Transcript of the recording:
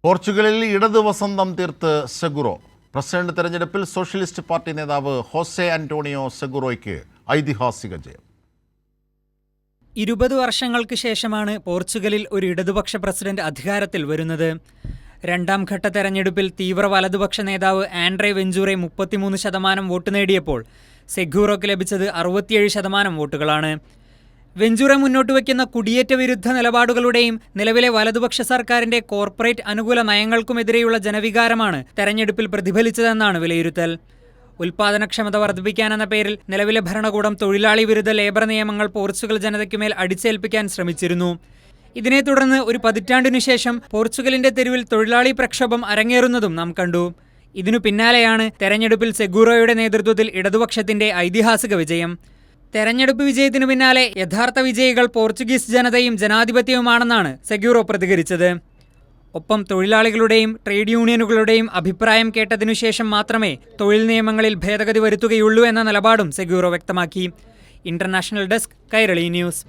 പോർച്ചുഗലിൽ ഇടത് വസന്തം തീർത്ത് സെഗുറോ. പ്രസിഡന്റ് തെരഞ്ഞെടുപ്പിൽ സോഷ്യലിസ്റ്റ് പാർട്ടി നേതാവ് ഹോസെ അന്റോണിയോ സെഗുറോയ്ക്ക് ഐതിഹാസിക ജയം. 20 വർഷങ്ങൾക്ക് ശേഷമാണ് പോർച്ചുഗലിൽ ഒരു ഇടതുപക്ഷ പ്രസിഡന്റ് അധികാരത്തിൽ വരുന്നത്. രണ്ടാം ഘട്ട തെരഞ്ഞെടുപ്പിൽ തീവ്ര വലതുപക്ഷ നേതാവ് ആൻഡ്രേ വെഞ്ചൂറെ 33% വോട്ട് നേടിയപ്പോൾ സെഗുറോയ്ക്ക് ലഭിച്ചത് 67% വോട്ടുകളാണ്. വെഞ്ചൂറെ മുന്നോട്ട് വയ്ക്കുന്ന കുടിയേറ്റ വിരുദ്ധ നിലപാടുകളുടെയും നിലവിലെ വലതുപക്ഷ സർക്കാരിന്റെ കോർപ്പറേറ്റ് അനുകൂല നയങ്ങൾക്കുമെതിരെയുള്ള ജനവികാരമാണ് തെരഞ്ഞെടുപ്പിൽ പ്രതിഫലിച്ചതെന്നാണ് വിലയിരുത്തൽ. ഉൽപാദനക്ഷമത വർദ്ധിപ്പിക്കാനെന്ന പേരിൽ നിലവിലെ ഭരണകൂടം തൊഴിലാളി വിരുദ്ധ ലേബർ നിയമങ്ങൾ പോർച്ചുഗൽ ജനതയ്ക്കുമേൽ അടിച്ചേൽപ്പിക്കാൻ ശ്രമിച്ചിരുന്നു. ഇതിനെ തുടർന്ന് ഒരു പതിറ്റാണ്ടിനു ശേഷം പോർച്ചുഗലിന്റെ തെരുവിൽ തൊഴിലാളി പ്രക്ഷോഭം അരങ്ങേറുന്നതും നാം കണ്ടു. ഇതിനു പിന്നാലെയാണ് തെരഞ്ഞെടുപ്പിൽ സെഗുറോയുടെ നേതൃത്വത്തിൽ ഇടതുപക്ഷത്തിന്റെ ഐതിഹാസിക വിജയം. തെരഞ്ഞെടുപ്പ് വിജയത്തിനു പിന്നാലെ യഥാർത്ഥ വിജയികൾ പോർച്ചുഗീസ് ജനതയും ജനാധിപത്യവുമാണെന്നാണ് സെഗുറോ പ്രതികരിച്ചത്. ഒപ്പം തൊഴിലാളികളുടെയും ട്രേഡ് യൂണിയനുകളുടെയും അഭിപ്രായം കേട്ടതിനുശേഷം മാത്രമേ തൊഴിൽ നിയമങ്ങളിൽ ഭേദഗതി വരുത്തുകയുള്ളൂ എന്ന നിലപാടും സെഗുറോ വ്യക്തമാക്കി. International desk, Kairali news.